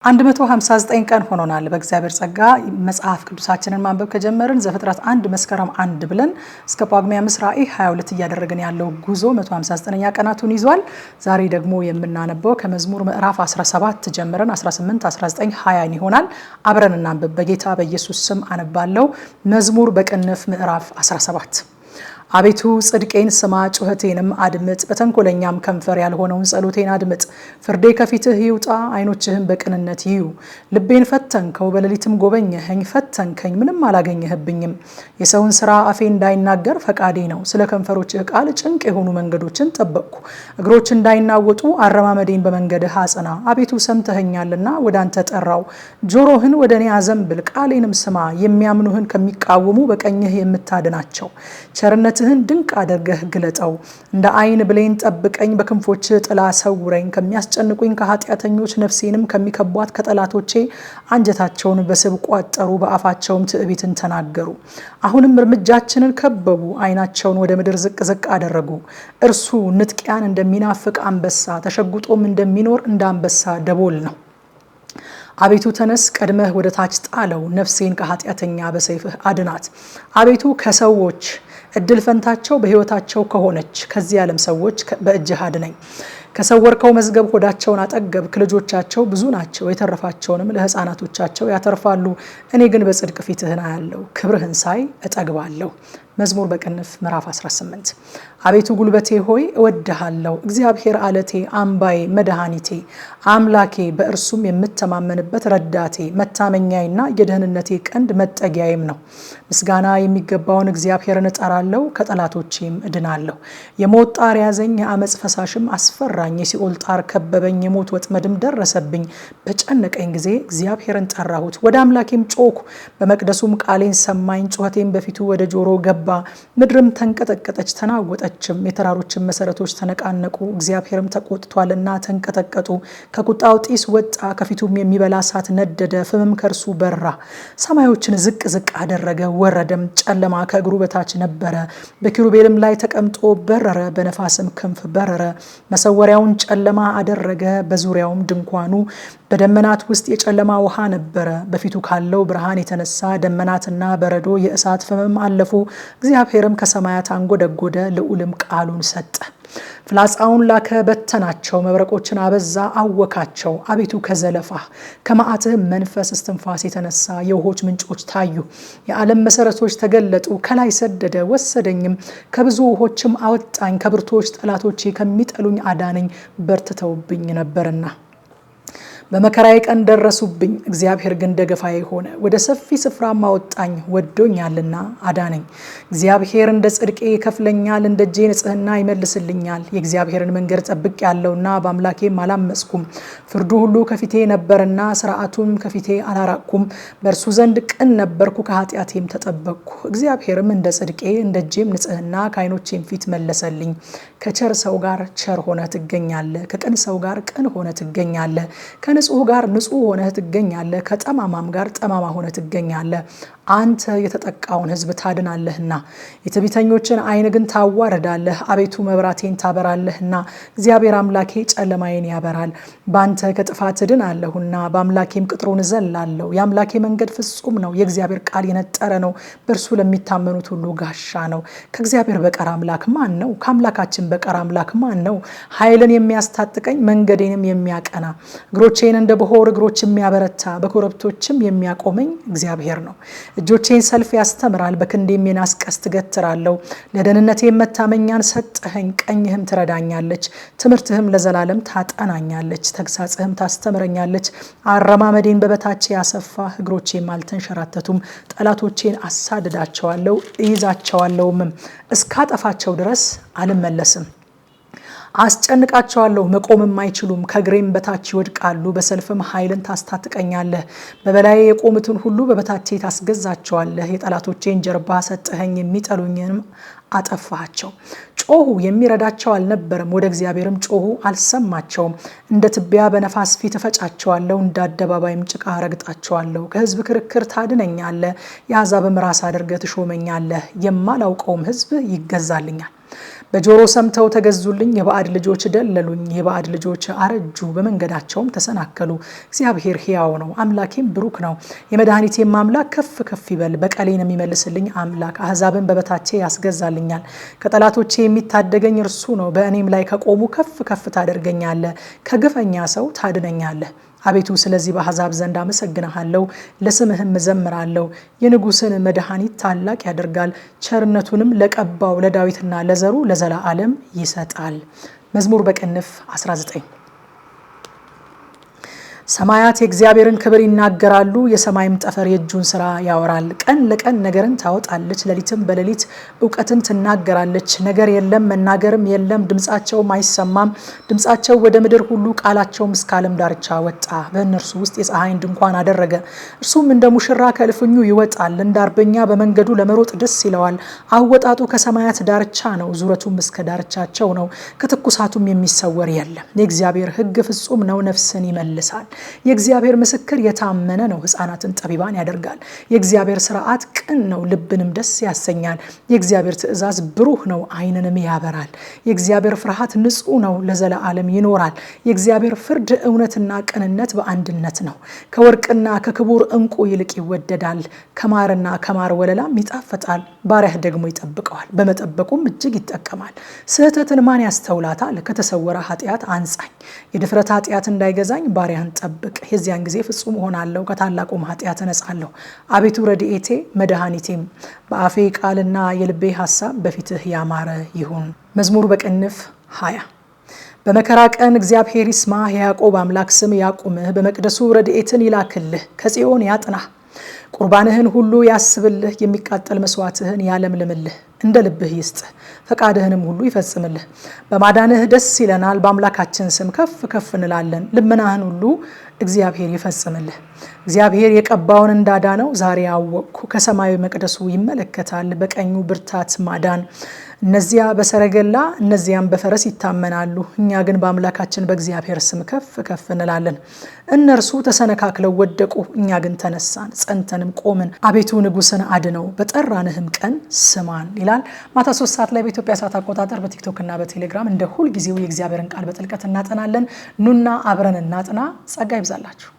159 ቀን ሆኖናል በእግዚአብሔር ጸጋ መጽሐፍ ቅዱሳችንን ማንበብ ከጀመርን ዘፍጥረት 1 መስከረም 1 ብለን እስከ ጳጉሜ 5 ራዕይ 22 እያደረግን ያለው ጉዞ 159ኛ ቀናቱን ይዟል። ዛሬ ደግሞ የምናነበው ከመዝሙር ምዕራፍ 17 ጀምረን 18 19 20 ይሆናል። አብረን እናንብብ። በጌታ በኢየሱስ ስም አነባለሁ። መዝሙር በቅንፍ ምዕራፍ 17 አቤቱ ጽድቄን ስማ ጩኸቴንም አድምጥ በተንኮለኛም ከንፈር ያልሆነውን ጸሎቴን አድምጥ። ፍርዴ ከፊትህ ይውጣ ዓይኖችህም በቅንነት ይዩ። ልቤን ፈተንከው በሌሊትም ጎበኘኸኝ ፈተንከኝ ምንም አላገኘህብኝም። የሰውን ሥራ አፌ እንዳይናገር ፈቃዴ ነው። ስለ ከንፈሮችህ ቃል ጭንቅ የሆኑ መንገዶችን ጠበቅኩ። እግሮች እንዳይናወጡ አረማመዴን በመንገድህ አጽና። አቤቱ ሰምተኸኛልና ወደ አንተ ጠራው። ጆሮህን ወደ እኔ አዘንብል ቃሌንም ስማ። የሚያምኑህን ከሚቃወሙ በቀኝህ የምታድናቸው ቸርነት ድንቅ አድርገህ ግለጠው። እንደ ዓይን ብሌን ጠብቀኝ በክንፎችህ ጥላ ሰውረኝ። ከሚያስጨንቁኝ ከኃጢአተኞች ነፍሴንም ከሚከቧት ከጠላቶቼ አንጀታቸውን በስብ ቋጠሩ በአፋቸውም ትዕቢትን ተናገሩ። አሁንም እርምጃችንን ከበቡ ዓይናቸውን ወደ ምድር ዝቅ ዝቅ አደረጉ። እርሱ ንጥቂያን እንደሚናፍቅ አንበሳ ተሸጉጦም እንደሚኖር እንደ አንበሳ ደቦል ነው። አቤቱ ተነስ ቀድመህ ወደ ታች ጣለው። ነፍሴን ከኃጢአተኛ በሰይፍህ አድናት። አቤቱ ከሰዎች እድል ፈንታቸው በሕይወታቸው ከሆነች ከዚህ ዓለም ሰዎች በእጅህ አድነኝ። ከሰወርከው መዝገብ ሆዳቸውን አጠገብክ። ልጆቻቸው ብዙ ናቸው የተረፋቸውንም ለሕፃናቶቻቸው ያተርፋሉ። እኔ ግን በጽድቅ ፊትህን አያለሁ ክብርህን ሳይ እጠግባለሁ። መዝሙር በቅንፍ ምዕራፍ 18 አቤቱ ጉልበቴ ሆይ እወድሃለሁ። እግዚአብሔር አለቴ አምባዬ መድኃኒቴ አምላኬ በእርሱም የምተማመንበት ረዳቴ መታመኛዬና የደህንነቴ ቀንድ መጠጊያዬም ነው። ምስጋና የሚገባውን እግዚአብሔርን እጠራለሁ ከጠላቶቼም እድናለሁ። የሞት ጣር ያዘኝ የአመፅ ፈሳሽም አስፈራኝ። የሲኦል ጣር ከበበኝ የሞት ወጥመድም ደረሰብኝ። በጨነቀኝ ጊዜ እግዚአብሔርን ጠራሁት ወደ አምላኬም ጮኩ። በመቅደሱም ቃሌን ሰማኝ። ጩኸቴም በፊቱ ወደ ጆሮ ገባ። ምድርም ተንቀጠቀጠች ተናወጠችም። የተራሮችን መሰረቶች ተነቃነቁ። እግዚአብሔርም ተቆጥቷልና ተንቀጠቀጡ። ከቁጣው ጢስ ወጣ ከፊቱም የሚበላ እሳት ነደደ። ፍምም ከእርሱ በራ። ሰማዮችን ዝቅ ዝቅ አደረገ ወረደም። ጨለማ ከእግሩ በታች ነበረ። በኪሩቤልም ላይ ተቀምጦ በረረ። በነፋስም ክንፍ በረረ። መሰወሪያውን ጨለማ አደረገ። በዙሪያውም ድንኳኑ በደመናት ውስጥ የጨለማ ውሃ ነበረ። በፊቱ ካለው ብርሃን የተነሳ ደመናትና በረዶ የእሳት ፍምም አለፉ። እግዚአብሔርም ከሰማያት አንጎደጎደ። ልዑልም ቃሉን ሰጠ። ፍላጻውን ላከ በተናቸው። መብረቆችን አበዛ አወካቸው። አቤቱ ከዘለፋህ ከመዓትህ መንፈስ እስትንፋስ የተነሳ የውሆች ምንጮች ታዩ። የዓለም መሰረቶች ተገለጡ። ከላይ ሰደደ ወሰደኝም። ከብዙ ውሆችም አወጣኝ። ከብርቶች ጠላቶቼ ከሚጠሉኝ አዳነኝ በርትተውብኝ ነበርና። በመከራዬ ቀን ደረሱብኝ። እግዚአብሔር ግን ደገፋዬ ሆነ። ወደ ሰፊ ስፍራም አወጣኝ ወዶኛልና አዳነኝ። እግዚአብሔር እንደ ጽድቄ ይከፍለኛል እንደ እጄ ንጽሕና ይመልስልኛል። የእግዚአብሔርን መንገድ ጠብቄአለሁና በአምላኬም አላመፅኩም። ፍርዱ ሁሉ ከፊቴ ነበርና ሥርዓቱም ከፊቴ አላራቅኩም። በእርሱ ዘንድ ቅን ነበርኩ ከኃጢአቴም ተጠበቅኩ። እግዚአብሔርም እንደ ጽድቄ እንደ እጄም ንጽሕና ከዓይኖቼም ፊት መለሰልኝ። ከቸር ሰው ጋር ቸር ሆነ ትገኛለህ። ከቅን ሰው ጋር ቅን ሆነ ትገኛለህ። ከንጹህ ጋር ንጹህ ሆነህ ትገኛለህ። ከጠማማም ጋር ጠማማ ሆነህ ትገኛለህ። አንተ የተጠቃውን ሕዝብ ታድናለህና የትዕቢተኞችን ዓይን ግን ታዋርዳለህ። አቤቱ መብራቴን ታበራለህና እግዚአብሔር አምላኬ ጨለማዬን ያበራል። በአንተ ከጥፋት እድናለሁና በአምላኬም ቅጥሩን እዘላለሁ። የአምላኬ መንገድ ፍጹም ነው። የእግዚአብሔር ቃል የነጠረ ነው። በእርሱ ለሚታመኑት ሁሉ ጋሻ ነው። ከእግዚአብሔር በቀር አምላክ ማን ነው? ከአምላካችን በቀር አምላክ ማን ነው? ኃይልን የሚያስታጥቀኝ መንገዴንም የሚያቀና እግሮቼን እንደ በሆር እግሮች የሚያበረታ በኮረብቶችም የሚያቆመኝ እግዚአብሔር ነው። እጆቼን ሰልፍ ያስተምራል። በክንዴም የናስ ቀስት እገትራለሁ። ለደህንነቴ መታመኛን ሰጠኸኝ። ቀኝህም ትረዳኛለች። ትምህርትህም ለዘላለም ታጠናኛለች። ተግሳጽህም ታስተምረኛለች። አረማመዴን በበታቼ ያሰፋህ። እግሮቼም አልተንሸራተቱም። ጠላቶቼን አሳድዳቸዋለሁ እይዛቸዋለሁም። እስካጠፋቸው ድረስ አልመለስም። አስጨንቃቸዋለሁ መቆምም አይችሉም። ከእግሬም በታች ይወድቃሉ። በሰልፍም ኃይልን ታስታጥቀኛለህ። በበላዬ የቆሙትን ሁሉ በበታቼ ታስገዛቸዋለህ። የጠላቶቼን ጀርባ ሰጠኸኝ። የሚጠሉኝንም አጠፋቸው። ጮሁ የሚረዳቸው አልነበረም። ወደ እግዚአብሔርም ጮሁ አልሰማቸውም። እንደ ትቢያ በነፋስ ፊት እፈጫቸዋለሁ። እንደ አደባባይም ጭቃ ረግጣቸዋለሁ። ከሕዝብ ክርክር ታድነኛለህ። የአሕዛብም ራስ አድርገህ ትሾመኛለህ። የማላውቀውም ሕዝብ ይገዛልኛል። በጆሮ ሰምተው ተገዙልኝ፣ የባዕድ ልጆች ደለሉኝ። የባዕድ ልጆች አረጁ፣ በመንገዳቸውም ተሰናከሉ። እግዚአብሔር ሕያው ነው፣ አምላኬም ብሩክ ነው። የመድኃኒቴም አምላክ ከፍ ከፍ ይበል። በቀሌን የሚመልስልኝ አምላክ አሕዛብን በበታቼ ያስገዛልኛል። ከጠላቶቼ የሚታደገኝ እርሱ ነው። በእኔም ላይ ከቆሙ ከፍ ከፍ ታደርገኛለህ፣ ከግፈኛ ሰው ታድነኛለህ። አቤቱ ስለዚህ በአሕዛብ ዘንድ አመሰግንሃለሁ፣ ለስምህም እዘምራለሁ። የንጉሥን መድኃኒት ታላቅ ያደርጋል፣ ቸርነቱንም ለቀባው ለዳዊትና ለዘሩ ለዘላለም ይሰጣል። መዝሙር በቅንፍ 19 ሰማያት የእግዚአብሔርን ክብር ይናገራሉ፣ የሰማይም ጠፈር የእጁን ሥራ ያወራል። ቀን ለቀን ነገርን ታወጣለች፣ ሌሊትም በሌሊት እውቀትን ትናገራለች። ነገር የለም መናገርም የለም፣ ድምፃቸውም አይሰማም። ድምፃቸው ወደ ምድር ሁሉ፣ ቃላቸውም እስከ ዓለም ዳርቻ ወጣ። በእነርሱ ውስጥ የፀሐይን ድንኳን አደረገ። እርሱም እንደ ሙሽራ ከእልፍኙ ይወጣል፣ እንደ አርበኛ በመንገዱ ለመሮጥ ደስ ይለዋል። አወጣጡ ከሰማያት ዳርቻ ነው፣ ዙረቱም እስከ ዳርቻቸው ነው። ከትኩሳቱም የሚሰወር የለም። የእግዚአብሔር ሕግ ፍጹም ነው፣ ነፍስን ይመልሳል። የእግዚአብሔር ምስክር የታመነ ነው፣ ሕፃናትን ጠቢባን ያደርጋል። የእግዚአብሔር ሥርዓት ቅን ነው፣ ልብንም ደስ ያሰኛል። የእግዚአብሔር ትእዛዝ ብሩህ ነው፣ ዓይንንም ያበራል። የእግዚአብሔር ፍርሃት ንጹሕ ነው፣ ለዘላለም ይኖራል። የእግዚአብሔር ፍርድ እውነትና ቅንነት በአንድነት ነው። ከወርቅና ከክቡር ዕንቁ ይልቅ ይወደዳል። ከማርና ከማር ወለላም ይጣፍጣል። ባሪያህ ደግሞ ይጠብቀዋል፣ በመጠበቁም እጅግ ይጠቀማል። ስህተትን ማን ያስተውላታል? ከተሰወረ ኃጢአት አንጻኝ። የድፍረት ኃጢአት እንዳይገዛኝ ባሪያህን ጠብቅ። የዚያን ጊዜ ፍጹም እሆናለሁ፣ ከታላቁም ኃጢአት እነጻለሁ። አቤቱ ረድኤቴ መድኃኒቴም፣ በአፌ ቃልና የልቤ ሐሳብ በፊትህ ያማረ ይሁን። መዝሙር በቅንፍ 20 በመከራ ቀን እግዚአብሔር ይስማ፣ የያዕቆብ አምላክ ስም ያቁምህ። በመቅደሱ ረድኤትን ይላክልህ፣ ከጽዮን ያጥናህ። ቁርባንህን ሁሉ ያስብልህ፣ የሚቃጠል መስዋዕትህን ያለምልምልህ። እንደ ልብህ ይስጥህ፣ ፈቃድህንም ሁሉ ይፈጽምልህ። በማዳንህ ደስ ይለናል፣ በአምላካችን ስም ከፍ ከፍ እንላለን። ልመናህን ሁሉ እግዚአብሔር ይፈጽምልህ። እግዚአብሔር የቀባውን እንዳዳነው ዛሬ አወቅኩ። ከሰማያዊ መቅደሱ ይመለከታል፣ በቀኙ ብርታት ማዳን። እነዚያ በሰረገላ እነዚያም በፈረስ ይታመናሉ፣ እኛ ግን በአምላካችን በእግዚአብሔር ስም ከፍ ከፍ እንላለን። እነርሱ ተሰነካክለው ወደቁ፣ እኛ ግን ተነሳን ጸንተንም ቆምን። አቤቱ ንጉሥን አድነው፣ በጠራንህም ቀን ስማን ይላል። ማታ 3 ሰዓት ላይ በኢትዮጵያ ሰዓት አቆጣጠር በቲክቶክ እና በቴሌግራም እንደ ሁልጊዜው የእግዚአብሔርን ቃል በጥልቀት እናጠናለን። ኑና አብረን እናጥና። ጸጋ ይብዛላችሁ።